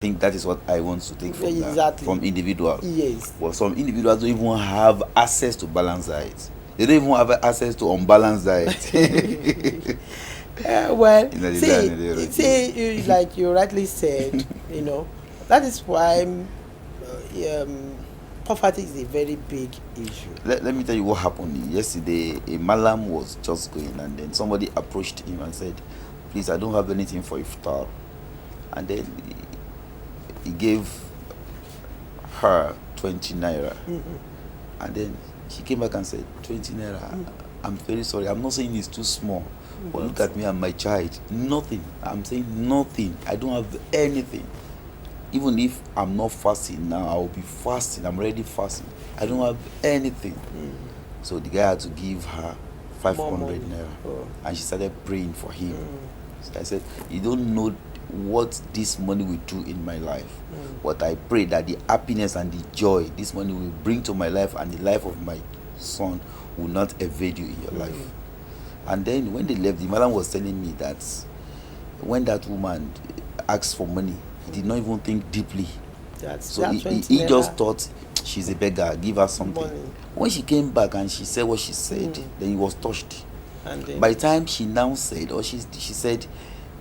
think that is what I want to take from that, from individuals. Yes. But some individuals don't even have access to balanced diet. They don't even have access to unbalanced diet. Well, see, like you rightly said, that is why poverty is a very big issue. Let me tell you what happened yesterday. A malam was just going, and then somebody approached him and said, "Please, I don't have anything for iftar." And then he gave her 20 naira. Mm-hmm. And then she came back and said, 20 naira. I'm very sorry. I'm not saying it's too small. But look at me and my child. Nothing. I'm saying nothing. I don't have anything. Even if I'm not fasting now, I will be fasting. I'm already fasting. I don't have anything. So the guy had to give her 500 naira. And she started praying for him. So I said, you don't know what this money will do in my life. But I pray that the happiness and the joy this money will bring to my life and the life of my son will not evade you in your life. And then when they left, the madam was telling me that when that woman asked for money, he did not even think deeply. He just thought she's a beggar, give her something. Money. When she came back and she said what she said, then he was touched. And then, by the time she now said, or she said,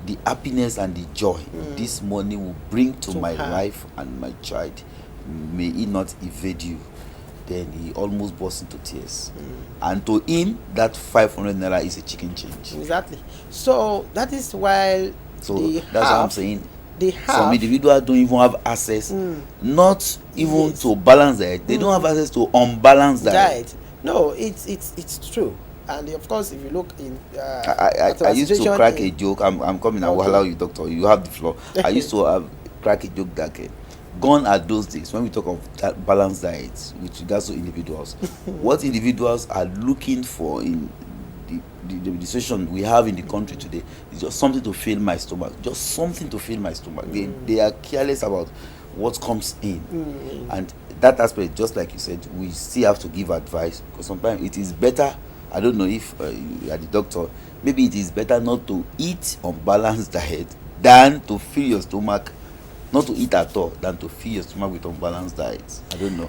the happiness and the joy this money will bring to my life and my child, may it not evade you. Then he almost burst into tears. And to him, that 500 naira is a chicken change. Exactly. So that is why. So that's what I'm saying. Some individuals don't even have access, not even to balance diet. They don't have access to unbalanced diet. No, it's true. And of course, if you look in, I used to crack a joke. I'm coming. I will allow you, doctor. You have the floor. I used to crack a joke that gone are those days when we talk of that balanced diet with regards to individuals. What individuals are looking for in the situation we have in the country today is just something to fill my stomach. Just something to fill my stomach. They are careless about what comes in. And that aspect, just like you said, we still have to give advice, because sometimes it is better. I don't know if you are the doctor. Maybe it is better not to eat unbalanced diet than to fill your stomach, not to eat at all, than to fill your stomach with unbalanced diet. I don't know.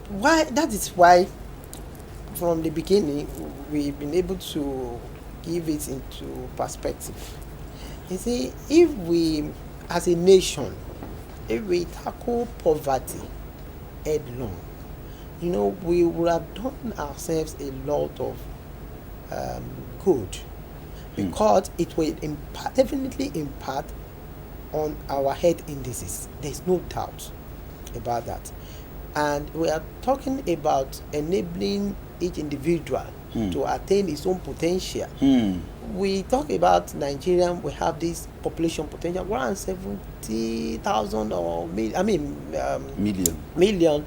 Why? That is why, from the beginning, we've been able to give it into perspective. You see, if we, as a nation, if we tackle poverty headlong, we would have done ourselves a lot of good, because it will definitely impact on our health indices. There's no doubt about that. And we are talking about enabling each individual to attain his own potential. We talk about Nigeria, we have this population potential, 170,000 or million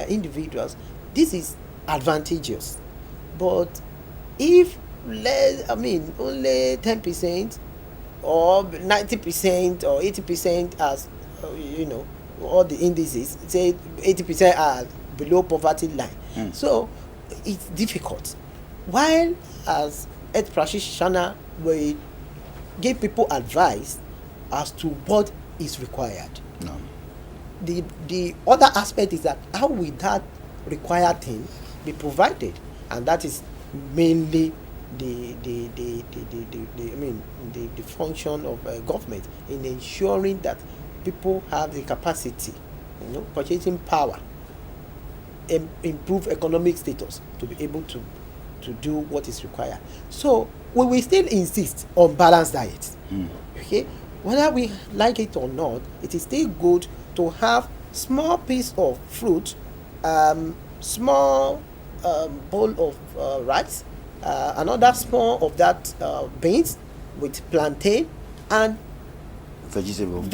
individuals. This is advantageous. But if only 10% or 90% or 80% as all the indices say 80% are below poverty line. So it's difficult. While as health practitioner, we give people advice as to what is required. No. The other aspect is that how will that required thing be provided, and that is mainly the function of government in ensuring that people have the capacity, purchasing power, improve economic status to be able to do what is required. So we will still insist on balanced diet. Okay, whether we like it or not, it is still good to have small piece of fruit, small bowl of rice, another small of that beans with plantain and vegetable,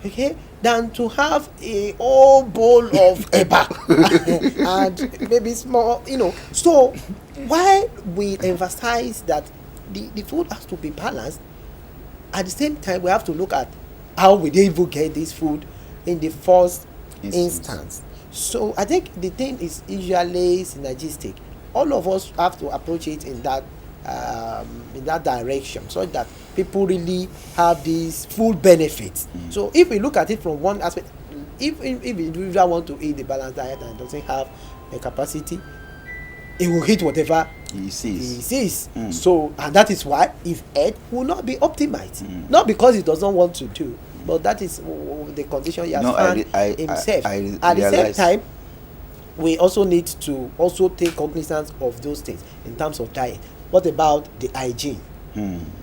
okay, than to have a whole bowl of eba and maybe small, So while we emphasize that the food has to be balanced, at the same time we have to look at how we even get this food in the first instance. So I think the thing is usually synergistic. All of us have to approach it in that direction, so that people really have these full benefits. So if we look at it from one aspect, if individual want to eat the balanced diet and doesn't have a capacity, he will eat whatever he sees. So, and that is why his health will not be optimized, not because he doesn't want to do, but that is the condition he has found himself. At the same time, we also need to also take cognizance of those things in terms of diet. What about the hygiene?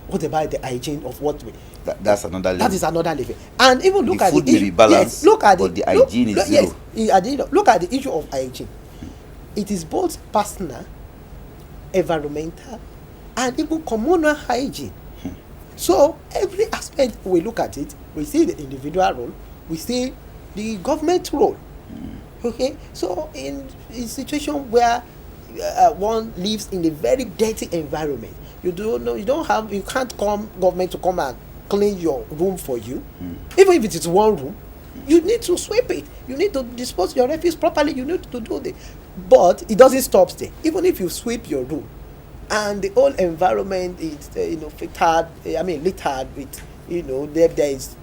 What about the hygiene of what we? That's another level. That is another level. And even look the at food the may issue. be balanced, Yes, look at but the hygiene is zero. Yes, look at the issue of hygiene. It is both personal, environmental, and even communal hygiene. So every aspect we look at it, we see the individual role, we see the government role. Okay, so in a situation where one lives in a very dirty environment, you can't come government to come and clean your room for you. Even if it is one room, you need to sweep it, you need to dispose your refuse properly, you need to do this. But it doesn't stop there. Even if you sweep your room and the whole environment is littered with there is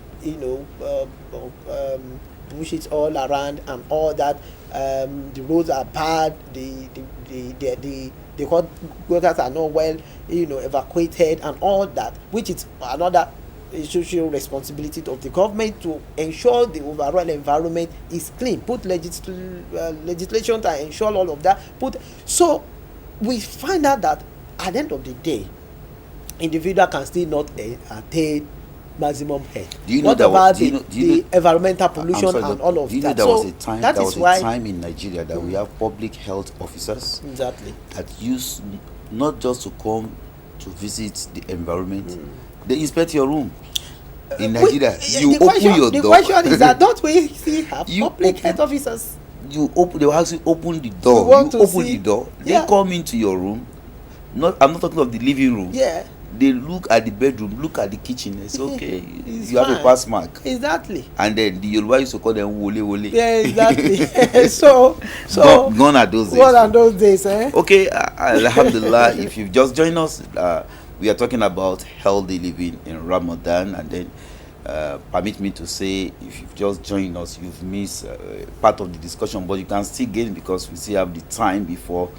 bushes all around and all that, the roads are bad, the hot waters are not well evacuated and all that, which is another social responsibility of the government to ensure the overall environment is clean, put legislation to ensure all of that, so we find out that at the end of the day, individual can still not attain maximum health. Do you know what that about the environmental pollution sorry, and all of do you know that? there So was a time that there is was why a time in Nigeria that we have public health officers exactly that use not just to come to visit the environment, they inspect your room. In Nigeria, you open your door. The question is that don't we still have You public open- health officers? They will actually open the door. You want to open see- the door. Yeah. They come into your room. I'm not talking of the living room. Yeah, They look at the bedroom, look at the kitchen. They say, okay, It's you have a fine. pass mark. exactly. And then the Yoruba used to call them wole wole. Yeah, exactly. so Gone are those days. what are those days, eh? Okay, alhamdulillah, if you've just joined us, we are talking about healthy living in Ramadan, and then permit me to say, if you've just joined us, you've missed part of the discussion, but you can still gain because we still have the time before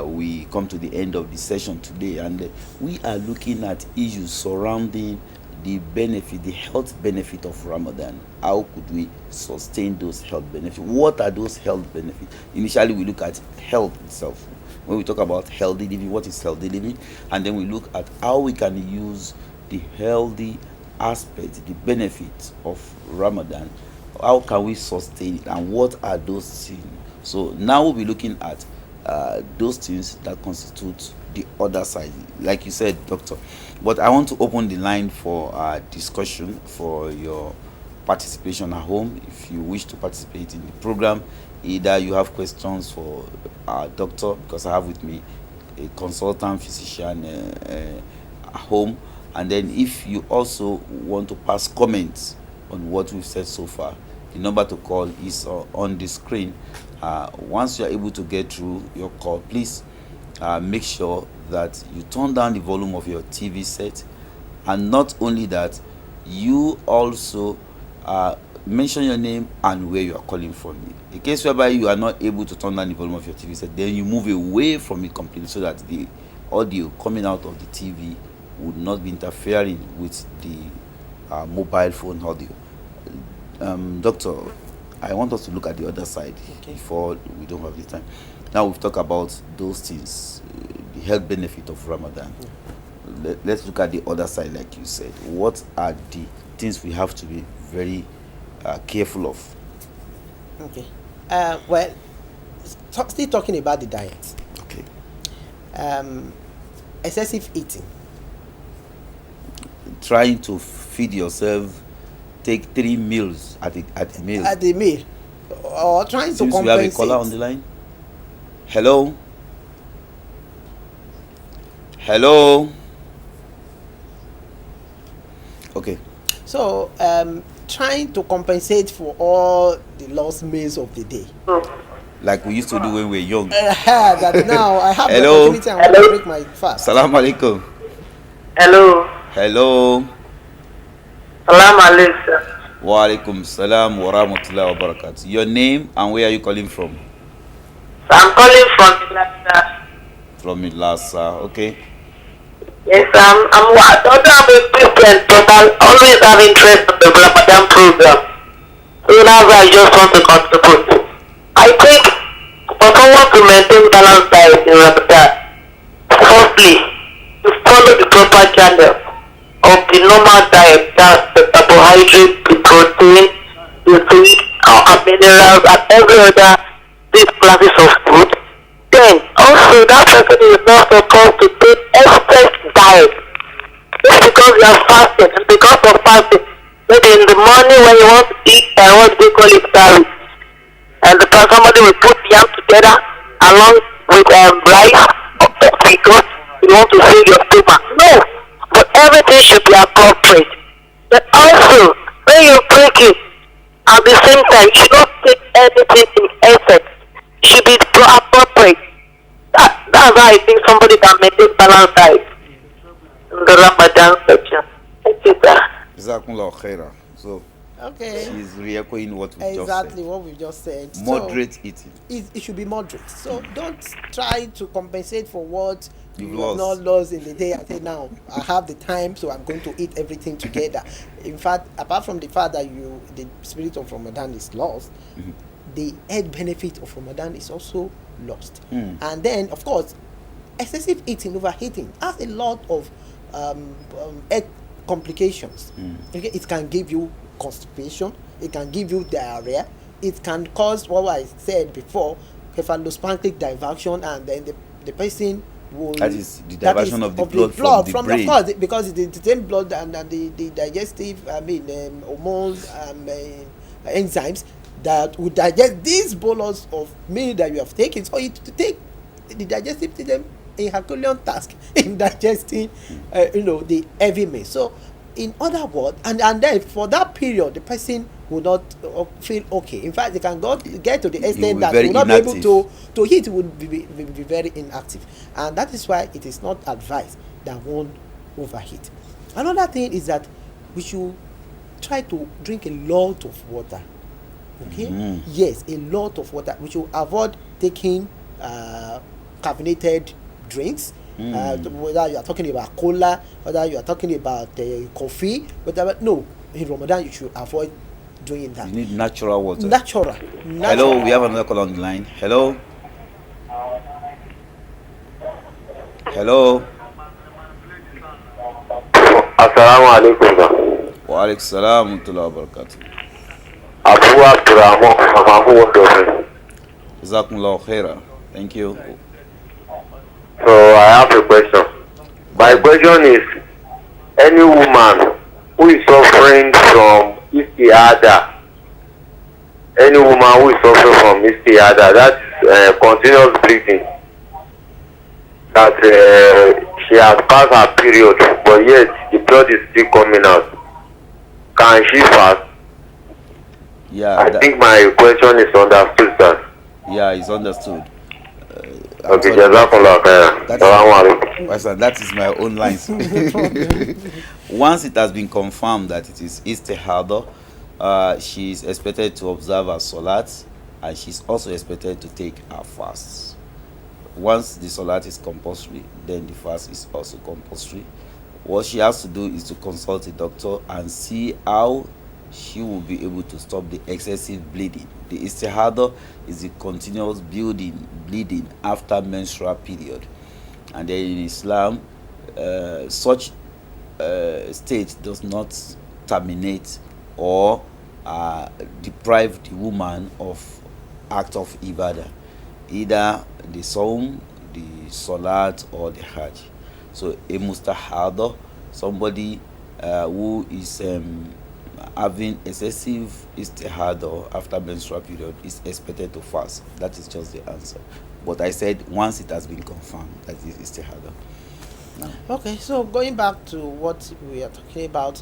we come to the end of the session today, and we are looking at issues surrounding the benefit, the health benefit of Ramadan. How could we sustain those health benefits? What are those health benefits? Initially, we look at health itself. When we talk about healthy living, what is healthy living? And then we look at how we can use the healthy aspect, the benefits of Ramadan. How can we sustain it? And what are those things? So now we'll be looking at those things that constitute the other side, like you said, doctor. But I want to open the line for discussion, for your participation at home. If you wish to participate in the program, either you have questions for our doctor, because I have with me a consultant physician at home, and then if you also want to pass comments on what we've said so far, the number to call is on the screen. Once you are able to get through your call, please make sure that you turn down the volume of your TV set, and not only that, you also mention your name and where you are calling from. In case whereby you are not able to turn down the volume of your TV set, then you move away from it completely so that the audio coming out of the TV would not be interfering with the mobile phone audio. Doctor, I want us to look at the other side before we don't have the time. Now we've talked about those things, the health benefit of Ramadan. Let's look at the other side, like you said. What are the things we have to be very careful of? Okay. Still talking about the diet. Okay. Excessive eating. Trying to feed yourself, take 3 meals at a meal. At the meal, or trying Seems to we have a compensate. caller on the line. Hello. Hello. Okay. So, trying to compensate for all the lost meals of the day. Like we used to do when we were young. That now I have the Hello? opportunity and want to break my fast. Salam alaikum. Hello. Hello. Salam alaikum. Wa alaikum salam wa rahmatullahi wa barakatuh. Your name and where are you calling from? I'm calling from Atlanta. From Ilasa. Okay. Yes, although I'm a Christian, but I always have interest in the Ramadan program. So that's why I just want to contribute. I think for someone to maintain balanced diet in Ramadan, firstly, to follow the proper channel of the normal diet, that's the carbohydrate, the protein, the food, and minerals, and every other these classes of food. Then also that person is not supposed to take excess diet. Just because you are fasting and because of fasting, maybe in the morning when you want to eat what they call it salad, and somebody will put yam together along with rice because you want to fill your stomach. No, but everything should be appropriate. But also when you're breaking at the same time, you should not take anything in excess. It should be appropriate. That's why I think somebody can maintain balanced diet in the Ramadan section. Thank you, sir. Jazakumullah khaira. So Okay. she's re-echoing what we just Exactly said. what we just said. Moderate eating. It should be moderate. So don't try to compensate for what You've you have lost. not lost in the day. I say now I have the time, so I'm going to eat everything together. In fact, apart from the fact that the spirit of Ramadan is lost, the health benefit of Ramadan is also lost. And then, of course, excessive eating, overeating, has a lot of health complications. Okay, it can give you constipation, it can give you diarrhea, it can cause what I said before, cephalosplanchnic diversion, and then the person will, That is the diversion of the blood from the brain. of course, because it's the same blood and the digestive hormones enzymes that will digest this bolus of meal that you have taken. So to take the digestive system a Herculean task in digesting the heavy meal. So in other words, and then for that period the person will not feel okay. In fact, they can get to the extent that they will not be able to eat, will be very inactive, and that is why it is not advised that one overeat. Another thing is that we should try to drink a lot of water. Okay, yes, a lot of water. We should avoid taking carbonated drinks, whether you are talking about cola, whether you are talking about coffee, whatever. No, in Ramadan you should avoid doing that. You need natural water. Natural. Hello, we have another call on the line. Hello. Hello. Assalamu alaikum, sir. Wa alaikum salam wa rahmatullahi wa barakatuh. Abu Abdurrahman from Abu Wonderful. Jazakumullah khaira. Thank you. So I have a question. My question is, any woman who is suffering from istiada, any woman who is suffering from istiada, that is continuous bleeding, that she has passed her period, but yet the blood is still coming out, can she fast? Yeah. I think my question is understood, sir. Yeah, it's understood. Okay, Jazakallah khairan. Assalamu alaikum. That is my own line. Once it has been confirmed that it is istihada, she is expected to observe her salat, and she's also expected to take her fast. Once the salat is compulsory, then the fast is also compulsory. What she has to do is to consult a doctor and see how she will be able to stop the excessive bleeding. The istihada is the continuous bleeding after menstrual period, and then in Islam, such state does not terminate or deprive the woman of act of ibadah, either the sawm, the salat, or the hajj. So a mustahada, somebody who is having excessive istihada after menstrual period, is expected to fast. That is just the answer. But I said once it has been confirmed that it is istihada. Okay, so going back to what we are talking about,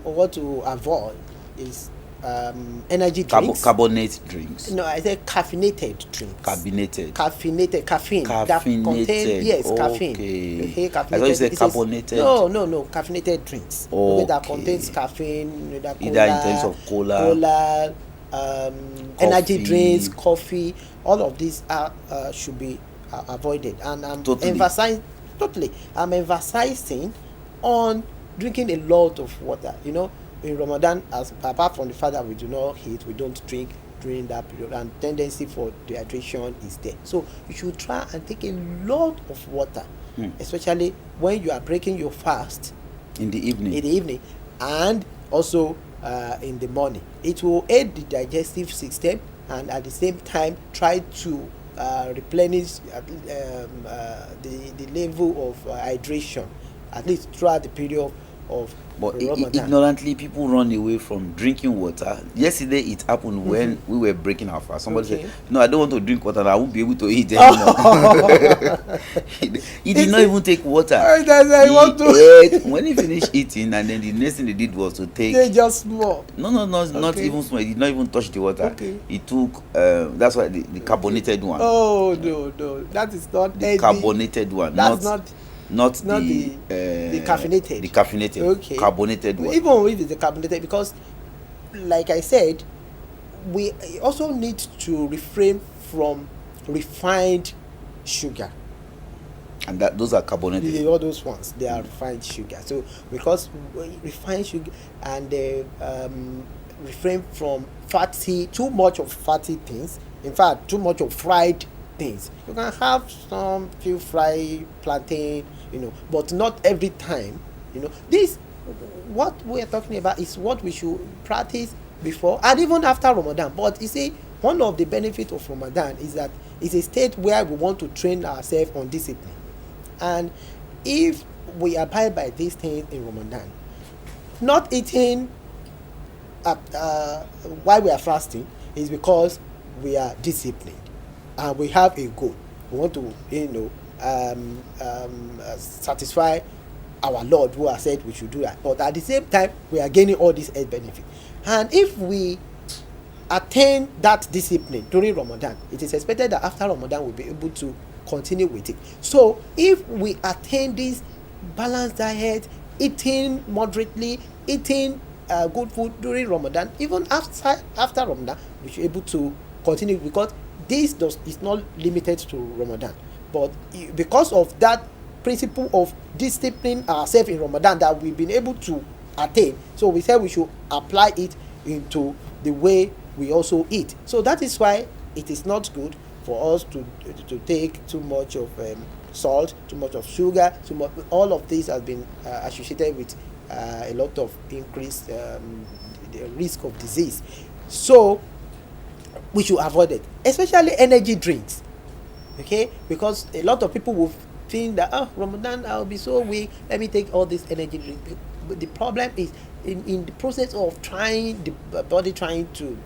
what to avoid is energy drinks. Carbonate drinks. No, I said caffeinated drinks. Caffeinated. Caffeine. That Caffeinated. contain, yes, caffeine. Okay. Caffeinated. I thought you said This is- carbonated. No. Caffeinated drinks. Okay. That Okay. contains caffeine, either Either in terms of cola, energy coffee. drinks, coffee. All of these are should be avoided. And I'm Totally. I'm emphasizing on drinking a lot of water. You know, in Ramadan, as apart from the fact that we do not eat, we don't drink during that period, and tendency for dehydration is there. So you should try and take a lot of water, especially when you are breaking your fast in the evening. And also in the morning. It will aid the digestive system, and at the same time try to replenish the level of hydration, at least throughout the period of But Ramadan. ignorantly, people run away from drinking water. Yesterday, it happened when we were breaking our fast. Somebody said, "No, I don't want to drink water. I won't be able to eat anymore." He did not even take water. Ate. When he finished eating, and then the next thing they did was to take. They just small. No, not even small. He did not even touch the water. Okay. He took. That's why the carbonated one. Oh no, that is not The carbonated one. That's not the caffeinated. The caffeinated. Okay. Carbonated one. Even if it's the carbonated, because, like I said, we also need to refrain from refined sugar. And those are carbonated. All those ones, they are refined sugar. So because refined sugar, and refrain from too much of fatty things. In fact, too much of fried things. You can have some few fried plantain, but not every time. This, what we are talking about, is what we should practice before and even after Ramadan. But you see, one of the benefits of Ramadan is that it's a state where we want to train ourselves on discipline. And if we abide by these things in Ramadan, not eating while we are fasting is because we are disciplined and we have a goal. We want to, satisfy our Lord who has said we should do that. But at the same time, we are gaining all these health benefits. And if we attain that discipline during Ramadan, it is expected that after Ramadan we'll be able to continue with it. So if we attain this balanced diet, eating moderately, eating good food during Ramadan, even after Ramadan, we should be able to continue, because this is not limited to Ramadan. But because of that principle of discipline ourselves in Ramadan that we've been able to attain, so we said we should apply it into the way we also eat. So that is why it is not good for us to take too much of salt, too much of sugar, too much. All of this has been associated with a lot of increased the risk of disease. So we should avoid it, especially energy drinks. Okay, because a lot of people will think that Ramadan, I'll be so weak, let me take all this energy drink. But the problem is in the process of trying, the body trying to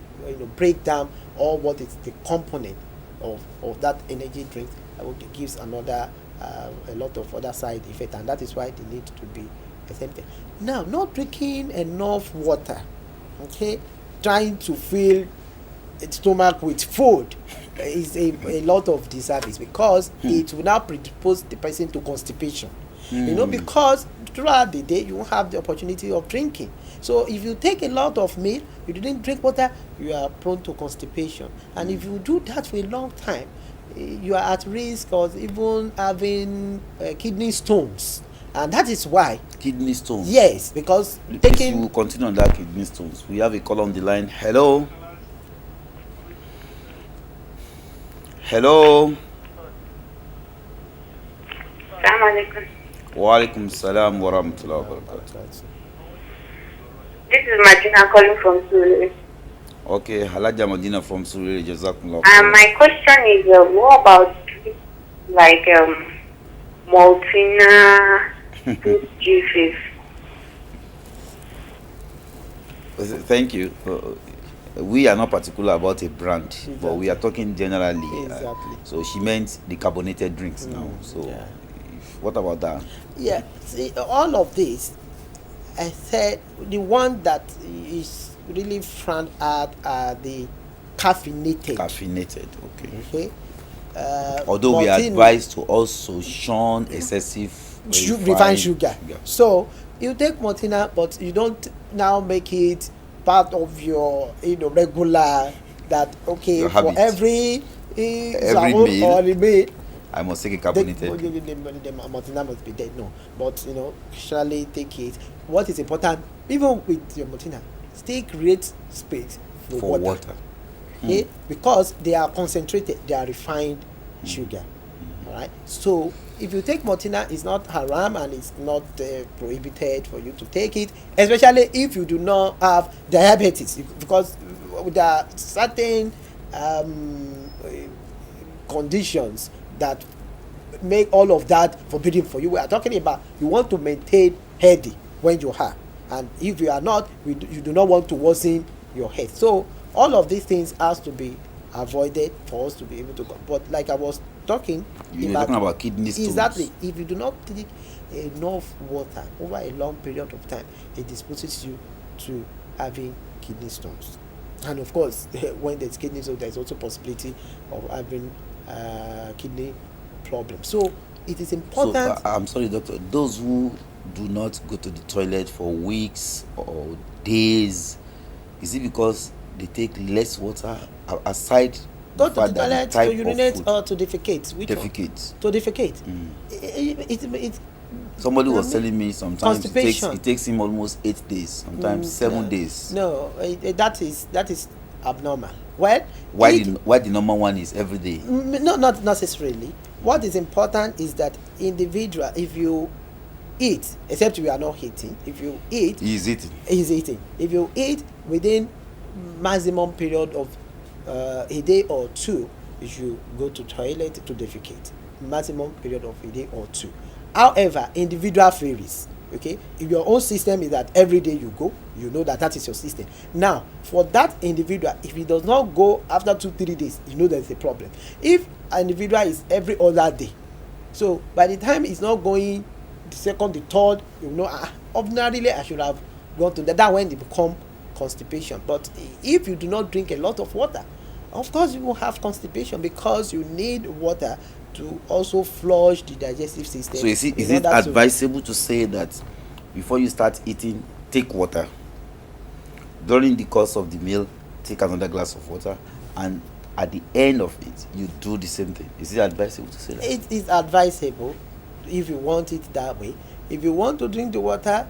break down all what is the component of that energy drink, gives another a lot of other side effects, and that is why they need to be exempted. Now, not drinking enough water, okay, trying to fill its stomach with food is a lot of disservice, because it will now predispose the person to constipation. Because throughout the day you won't have the opportunity of drinking. So if you take a lot of meal, you didn't drink water, you are prone to constipation. And if you do that for a long time, you are at risk of even having kidney stones. And that is why Kidney stones. Yes, because Please, we will continue on that kidney stones. We have a call on the line. Hello. Assalamu alaikum. Wa alaikum salam wa rahmatullahi wa barakatuh. This is Martina calling from Surrey. Okay, Halaja Madina from Surrey, Jazakumullah. My question is more about Maltina juices. Thank you. We are not particular about a brand, exactly, but we are talking generally. Exactly. So she meant the carbonated drinks now. So yeah. What about that? Yeah, see, all of this, I said the one that is really frowned at are the caffeinated. Caffeinated, okay. Okay. Although we are Maltin- advised to also shun excessive refined sugar. So you take Maltina, but you don't now make it part of your regular, that okay, Your for habit. every meal. or the meal, I must take a the carbonated. Maltina must be there. No, but surely take it. What is important, even with your Maltina, still create space For water. Okay, because they are concentrated, they are refined sugar. All right. So if you take Maltina, it's not haram and it's not prohibited for you to take it, especially if you do not have diabetes, because there are certain conditions that make all of that forbidden for you. We are talking about you want to maintain healthy when you are, and if you are not, you do not want to worsen your health. So all of these things has to be avoided for us to be able to go. But like I was talking, You're talking about kidney stones. exactly. If you do not take enough water over a long period of time, it disposes you to having kidney stones. And of course, when there's kidney stones, there's also possibility of having kidney problems. So it is important. So I'm sorry, doctor. Those who do not go to the toilet for weeks or days, is it because they take less water aside Go to the fact that toilet type to of urinate food? or to defecate. Which one? Defecate. To defecate. Mm. Somebody was telling me sometimes it takes him almost 8 days, sometimes 7 days. No, that is abnormal. Well, Why the number one is every day? No, not necessarily. What is important is that individual, if you eat, except we are not eating, if you eat, He's eating. he's eating. If you eat within maximum period of a day or two, you should go to toilet to defecate. Maximum period of a day or two. However, individual varies. Okay, if your own system is that every day you go, you know that is your system. Now, for that individual, if he does not go after 2-3 days, you know there's a problem. If an individual is every other day, so by the time he's not going the second, the third, ordinarily I should have gone to that when they become constipation. But if you do not drink a lot of water, of course you will have constipation, because you need water to also flush the digestive system. So is it advisable to say that before you start eating, take water? During the course of the meal, take another glass of water, and at the end of it, you do the same thing. Is it advisable to say that? It is advisable if you want it that way. If you want to drink the water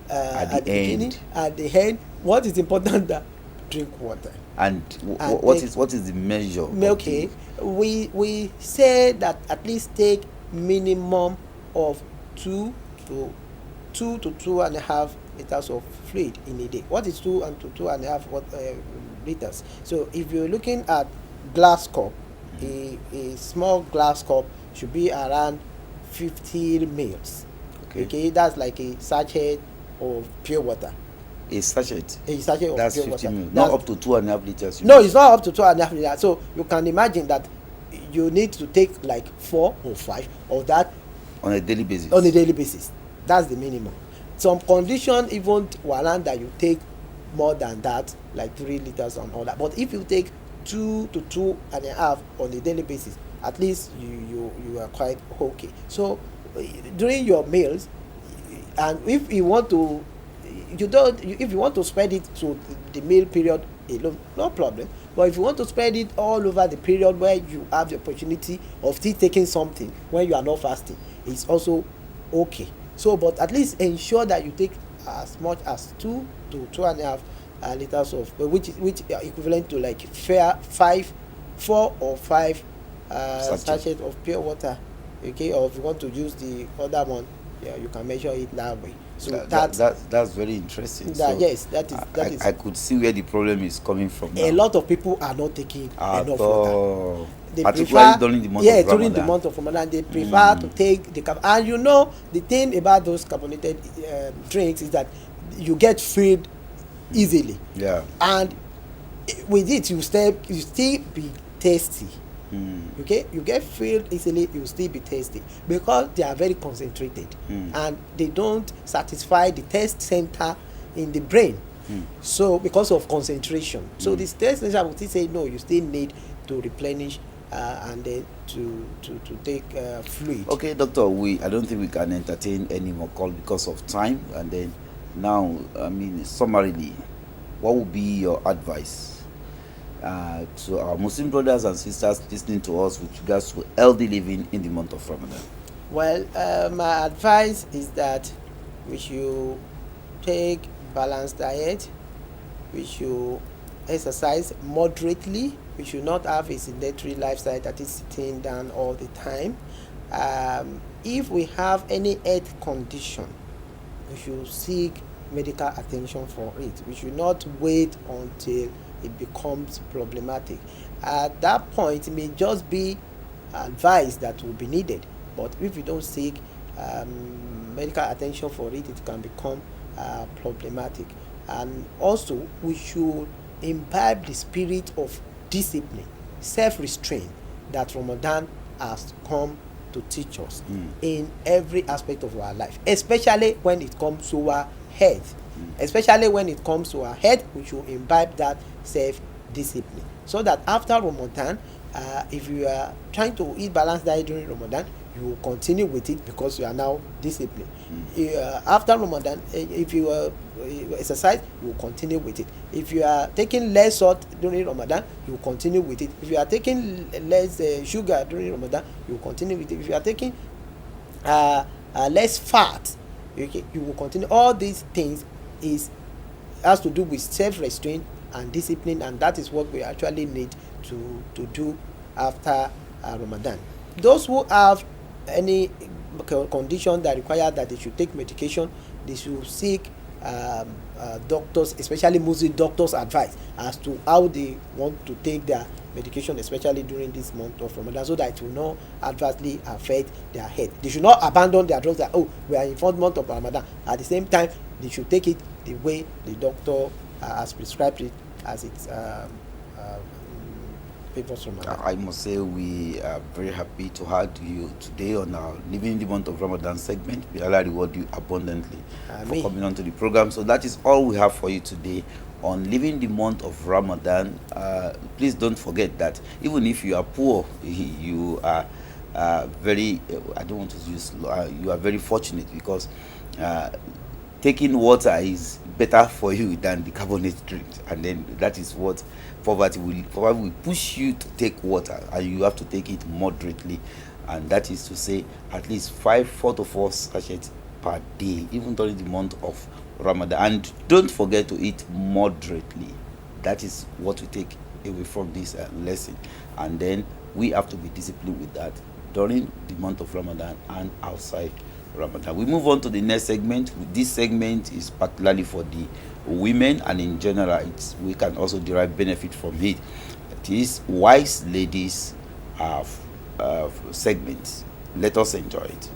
at the beginning, at the end, what is important that drink water. And what is the measure? Okay, we say that at least take minimum of 2 to 2.5 liters of fluid in a day. What is 2 to 2.5 liters? So if you're looking at glass cup, a small glass cup should be around 50 mils. Okay, that's like a sachet of pure water. A sachet of that's pure 50 water. ml, not up to 2.5 liters. No, it's not up to 2.5 liters. So you can imagine that you need to take like 4 or 5 of that on a daily basis. That's the minimum. Some condition even warrant that you take more than that, like 3 liters and all that. But if you take 2 to 2.5 on a daily basis, at least you are quite okay. So during your meals, and if you want to spread it to the meal period alone, no problem. But if you want to spread it all over the period where you have the opportunity of still taking something when you are not fasting, it's also okay. So, but at least ensure that you take as much as 2 to 2.5 liters of, which are equivalent to like 4 or 5 sachets of pure water. Okay, or if you want to use the other one, you can measure it that way. So that's very interesting. Yes, that is. I could see where the problem is coming from now. A lot of people are not taking enough water. They particularly during the month of Ramadan. during the month of Ramadan, they prefer to take and the thing about those carbonated drinks is that you get filled easily. Yeah. And with it, you still be tasty. Okay, you get filled easily, you still be tasty because they are very concentrated and they don't satisfy the taste center in the brain. So because of concentration, so the stress essential will still say no, you still need to replenish and then to take fluid. Okay, doctor, I don't think we can entertain any more call because of time. And then now, I mean, summarily, what would be your advice to our Muslim brothers and sisters listening to us with regards to healthy living in the month of Ramadan? Well, my advice is that we should take balanced diet, we should exercise moderately, we should not have a sedentary lifestyle that is sitting down all the time. If we have any health condition, we should seek medical attention for it. We should not wait until it becomes problematic. At that point, it may just be advice that will be needed, but if you don't seek medical attention for it, it can become problematic. And also, we should imbibe the spirit of discipline, self-restraint that Ramadan has come to teach us in every aspect of our life, especially when it comes to our health. Especially when it comes to our health, we should imbibe that self-discipline, so that after Ramadan, if you are trying to eat balanced diet during Ramadan, you will continue with it because you are now disciplined. After Ramadan, if you exercise, you will continue with it. If you are taking less salt during Ramadan, you will continue with it. If you are taking less sugar during Ramadan, you will continue with it. If you are taking less fat, okay, you will continue. All these things has to do with self-restraint and discipline, and that is what we actually need to do after Ramadan. Those who have any condition that require that they should take medication, they should seek doctors, especially Muslim doctors' advice as to how they want to take their medication, especially during this month of Ramadan, so that it will not adversely affect their health. They should not abandon their drugs that, oh, we are in 4th month of Ramadan. At the same time, they should take it the way the doctor has prescribed it, as it's favors Ramadan. I must say we are very happy to have you today on our Living in the Month of Ramadan segment. May Allah reward you abundantly for coming on to the program. So that is all we have for you today on Living the Month of Ramadan. Please don't forget that even if you are poor, you are very, I don't want to use, you are very fortunate, because taking water is better for you than the carbonated drink, and then that is what poverty will push you to take water, and you have to take it moderately, and that is to say at least 4 to 4 sachets per day, even during the month of Ramadan. And don't forget to eat moderately. That is what we take away from this lesson, and then we have to be disciplined with that during the month of Ramadan and outside Ramadan. We move on to the next segment. This segment is particularly for the women, and in general we can also derive benefit from it. It is Wise Ladies segment. Let us enjoy it.